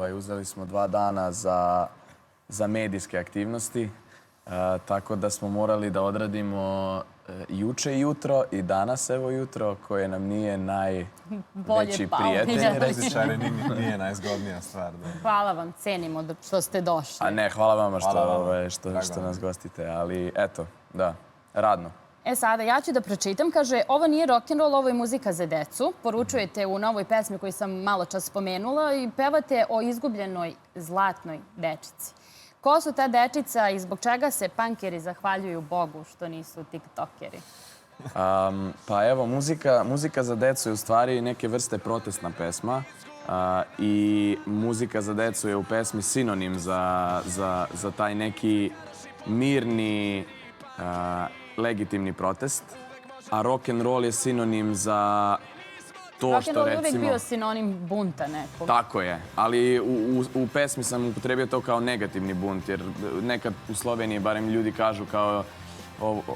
Uzeli smo 2 dana za medijske aktivnosti, tako da smo morali da odradimo juče jutro i danas evo jutro, koje nam nije najveći prijatelj. Muzičari nije najzgodnija stvar. Hvala vam, cenimo što ste došli. A ne, hvala vama što nas gostite, ali eto, da, radno. Sada, ja ću da pročitam. Kaže, ovo nije rock'n'roll, ovo je muzika za decu. Poručujete u novoj pesmi koju sam malo čas spomenula i pevate o izgubljenoj zlatnoj dečici. Ko su ta dečica i zbog čega se punkeri zahvaljuju Bogu što nisu tiktokeri? Pa evo, muzika za decu je u stvari neke vrste protestna pesma i muzika za decu je u pesmi sinonim za taj neki mirni, legitimni protest, a rock'n'roll je sinonim za to što recimo... Rock'n'roll je uvijek bio sinonim bunta nekog. Tako je, ali u pesmi sam upotrebio to kao negativni bunt, jer nekad u Sloveniji barem ljudi kažu kao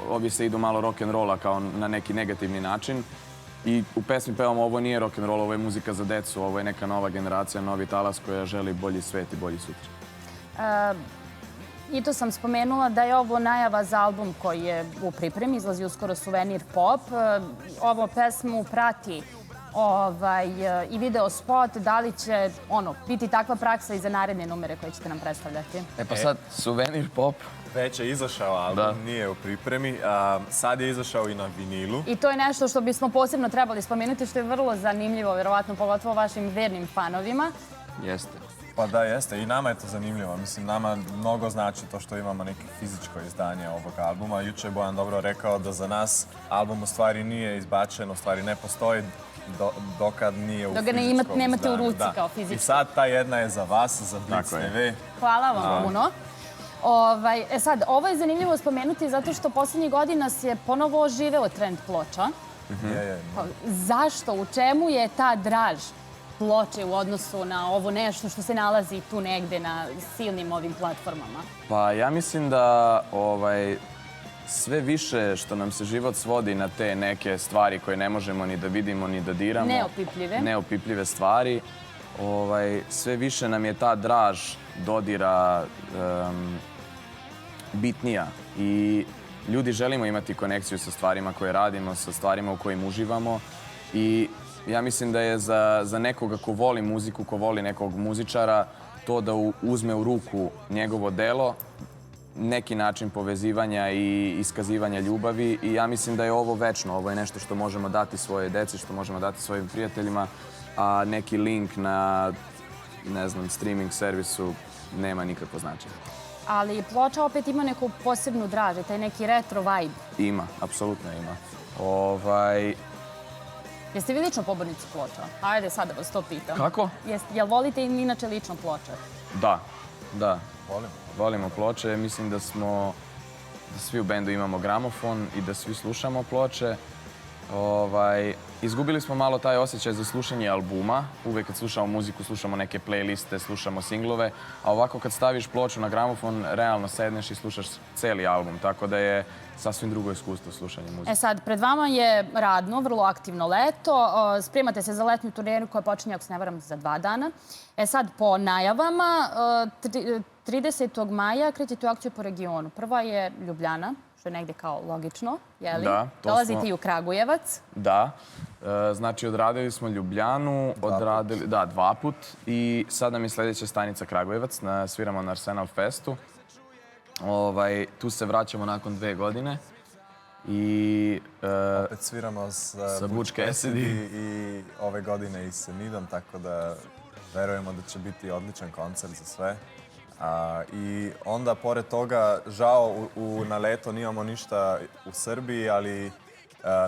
ovi se idu malo rock'n'rolla kao na neki negativni način. I u pesmi pevamo ovo nije rock'n'roll, ovo je muzika za decu, ovo je neka nova generacija, novi talas koja želi bolji svet i bolji sutra. I to sam spomenula da je ovo najava za album koji je u pripremi, izlazi uskoro Suvenir Pop. Ovo pesmu prati i video spot. Da li će biti takva praksa i za naredne numere koje ćete nam predstavljati? Pa sad, Suvenir Pop. Već je izašao album, nije u pripremi. Sad je izašao i na vinilu. I to je nešto što bismo posebno trebali spomenuti, što je vrlo zanimljivo, verovatno, pogotovo vašim vernim fanovima. Jeste. Pa da, jeste. I nama je to zanimljivo. Mislim, nama mnogo znači to što imamo neko fizičko izdanje ovog albuma. Juče je Bojan dobro rekao da za nas album u stvari nije izbačen, u stvari ne postoji dokad nije u fizičkom izdanju. Dok ga nemate u ruci kao fizičko. I sad ta jedna je za vas, za Blitz TV. Hvala vam puno. Sad, ovo je zanimljivo spomenuti zato što poslednjih godina se ponovo oživeo trend ploča. Zašto? U čemu je ta draž ploče u odnosu na ovo nešto što se nalazi tu negde na silnim ovim platformama? Pa ja mislim da sve više što nam se život svodi na te neke stvari koje ne možemo ni da vidimo ni da diramo. Neopipljive. Neopipljive stvari. Sve više nam je ta draž dodira bitnija i ljudi želimo imati konekciju sa stvarima koje radimo, sa stvarima u kojim uživamo i ja mislim da je za nekoga ko voli muziku, ko voli nekog muzičara, to da uzme u ruku njegovo delo, neki način povezivanja i iskazivanja ljubavi i ja mislim da je ovo večno. Ovo je nešto što možemo dati svoje deci, što možemo dati svojim prijateljima, a neki link na, ne znam, streaming servisu nema nikakvo značenje. Ali ploča opet ima neku posebnu draž, taj neki retro vibe. Ima, apsolutno ima. Jeste vi lično pobornici ploča? Ajde, sad da vas to pitam. Kako? Jel volite inače lično ploče? Da. Volimo ploče. Mislim da svi u bendu imamo gramofon i da svi slušamo ploče. Izgubili smo malo taj osjećaj za slušanje albuma. Uvek kad slušamo muziku, slušamo neke playliste, slušamo singlove. A ovako kad staviš ploču na gramofon, realno sedneš i slušaš celi album. Tako da je sasvim drugo iskustvo slušanje muzike. Sad, pred vama je radno, vrlo aktivno leto. Spremate se za letnju turneru koja počinje, ako se ne varam, za 2 dana. Sad, po najavama, 30. maja krećete u akciju po regionu. Prva je Ljubljana, što je negde kao logično, je li? Da. Dolazite i u Kragujevac. Da. Znači, odradili smo Ljubljanu, 2 put i sad nam je sljedeća stanica Kragujevac, sviramo na Arsenal Festu. Tu se vraćamo nakon 2 godine i... Opet sviramo sa Butch Cassidy i ove godine i sa Nidom, tako da verujemo da će biti odličan koncert za sve. I onda, pored toga, žao, na leto nimamo ništa u Srbiji, ali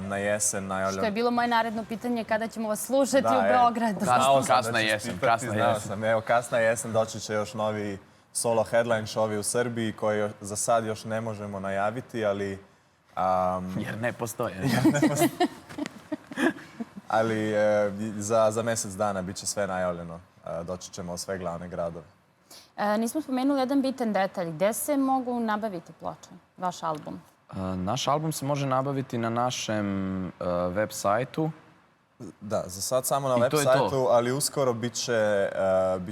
na jesen najavljamo... Što je bilo moje naredno pitanje, kada ćemo vas slušati u Beogradu. Kasna jesen. Evo, kasna jesen doći će još novi solo headline show u Srbiji koji za sad još ne možemo najaviti, ali... Jer ne postoje. Ali za mjesec dana bit će sve najavljeno. Doći ćemo u sve glavne gradove. Nismo spomenuli jedan bitan detalj. Gde se mogu nabaviti ploče, vaš album? Naš album se može nabaviti na našem web sajtu Da, za sad samo na I web to je to. sajtu, ali uskoro bit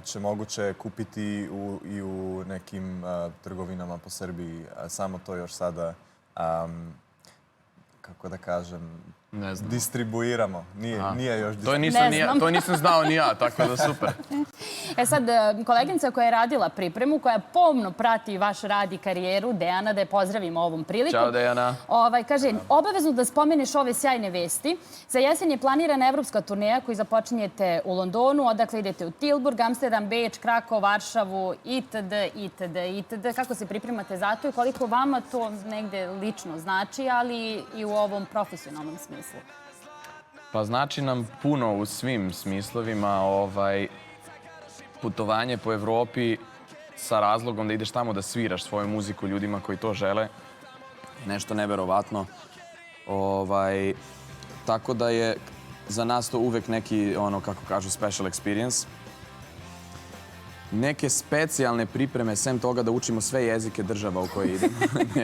će moguće kupiti i u nekim trgovinama po Srbiji. Samo to još sada, kako da kažem, Ne znam. distribuiramo. Nije još To nisam znao ni ja, tako da super. E sad, koleginica koja je radila pripremu, koja pomno prati vaš rad i karijeru, Dejana, da je pozdravimo ovom prilikom. Ćao, Dejana. Kaže, obavezno da spomeneš ove sjajne vesti. Za jesen je planirana evropska turneja koju započinjete u Londonu, odakle idete u Tilburg, Amsterdam, Beč, Krakov, Varšavu, itd., itd., itd. Kako se pripremate za to i koliko vama to negde lično znači, ali i u ovom profesionalnom smislu? Pa znači nam puno u svim smislovima. Putovanje po Evropi sa razlogom da ideš tamo da sviraš svoju muziku ljudima koji to žele. Nešto neverovatno. Tako da je za nas to uvek neki, kako kažu, special experience. Neke specijalne pripreme, sem toga da učimo sve jezike država u koje idemo.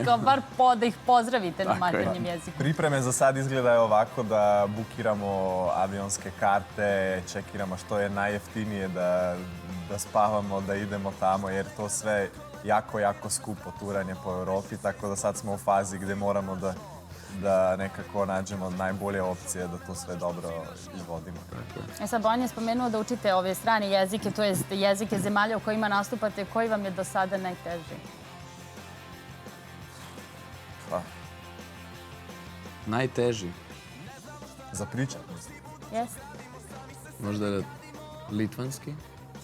Kao bar da ih pozdravite na maternjem jeziku. Pripreme za sad izgledaju ovako da bukiramo avionske karte, čekiramo što je najjeftinije da spavamo, da idemo tamo, jer to sve jako, jako skupo turanje po Evropi, tako da sad smo u fazi gde moramo da nekako nađemo najbolje opcije da to sve dobro izvodimo. Sad, Bojan je spomenuo da učite ove strane jezike, to je jezike zemalja u kojima nastupate. Koji vam je do sada najteži? Najteži? Za pričat, mislim. Jeste. Možda litvanski?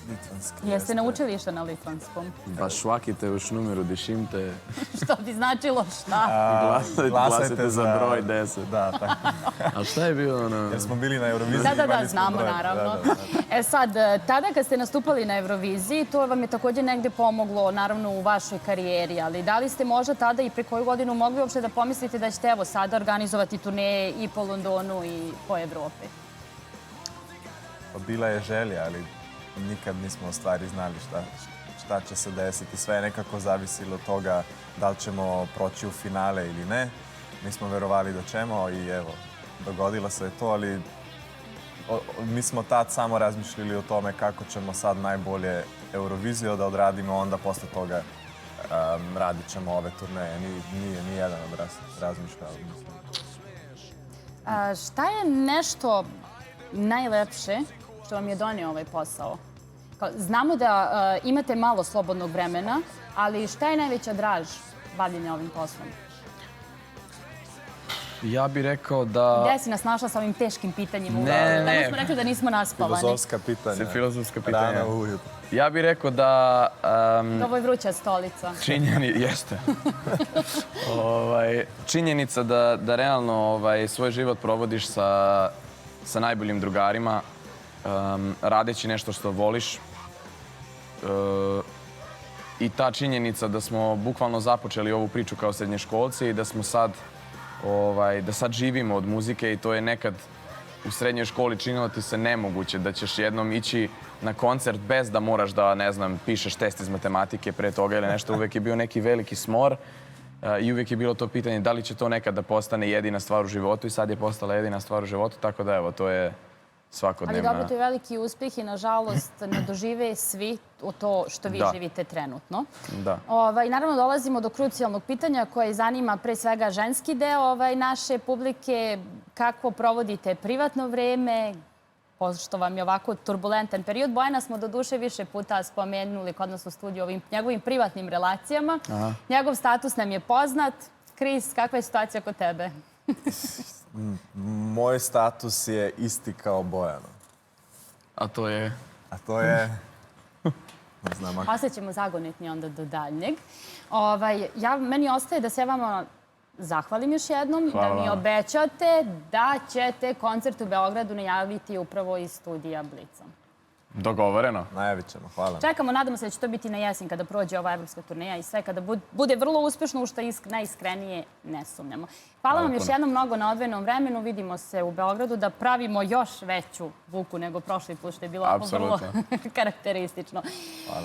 Litvanski. Jeste naučili išta na litvanskom? Pa švakite už numeru, dišimte. Što bi značilo šta? Glasajte za broj 10. Da, tako. A šta je bilo ono? Jer smo bili na Euroviziji. Da, znamo, naravno. E sad, tada kad ste nastupali na Euroviziji, to vam je također negde pomoglo, naravno, u vašoj karijeri, ali da li ste možda tada i pre koju godinu mogli uopšte da pomislite da ćete evo sada organizovati turneje i po Londonu i po Evropi? Pa bila je želja, ali nikad nismo u stvari znali šta će se desiti. Sve je nekako zavisilo od toga da li ćemo proći u finale ili ne. Mi smo verovali da ćemo i evo, dogodilo se to, ali mi smo tad samo razmišljali o tome kako ćemo sad najbolje Euroviziju da odradimo, onda posle toga radit ćemo ove turneje. Nije nijedan od razmišljao. Šta je nešto najlepše što vam je donio ovaj posao? Znamo da imate malo slobodnog vremena, ali šta je najveća draž bavljenja ovim poslom? Ja bih rekao da... Gde si nas našla sa ovim teškim pitanjima? Ne. Danas smo rekli da nismo naspavani. Filozofska pitanja. Rano ujutro. Ja bih rekao da... Ovo je vruća stolica. Jeste. Činjenica da realno svoj život provodiš sa najboljim drugarima, radeći nešto što voliš. I ta činjenica da smo bukvalno započeli ovu priču kao srednjoškolci i da smo sad živimo od muzike i to je nekad u srednjoj školi činilo ti se nemoguće da ćeš jednom ići na koncert bez da moraš da, ne znam, pišeš test iz matematike pre toga ili nešto. Uvek je bio neki veliki smor i uvek je bilo to pitanje da li će to nekad da postane jedina stvar u životu i sad je postala jedina stvar u životu, tako da evo, to je svakodnevna... Ali dobro, to je veliki uspjeh i nažalost ne dožive svi to što vi živite trenutno. Da. Naravno, dolazimo do krucijalnog pitanja koje zanima pre svega ženski deo naše publike. Kako provodite privatno vreme, pošto vam je ovako turbulentan period? Bojana smo do duše više puta spomenuli kod nas u studiju ovim njegovim privatnim relacijama. Njegov status nam je poznat. Kris, kakva je situacija kod tebe? Moj status je isti kao Bojano. A to je? A to je... Ne znam. Ostaćemo zagonetni onda do daljnjeg. Meni ostaje da se vama zahvalim još jednom, da mi obećate da ćete koncert u Beogradu najaviti upravo iz studija Blica. Dogovoreno. Najavit ćemo, hvala. Čekamo, nadamo se da će to biti na jesen kada prođe ova evropska turneja i sve kada bude vrlo uspešno, u što najiskrenije ne sumnjamo. Hvala vam još jednom mnogo na odvojenom vremenu. Vidimo se u Beogradu da pravimo još veću buku nego prošli put, što je bilo vrlo karakteristično. Hvala.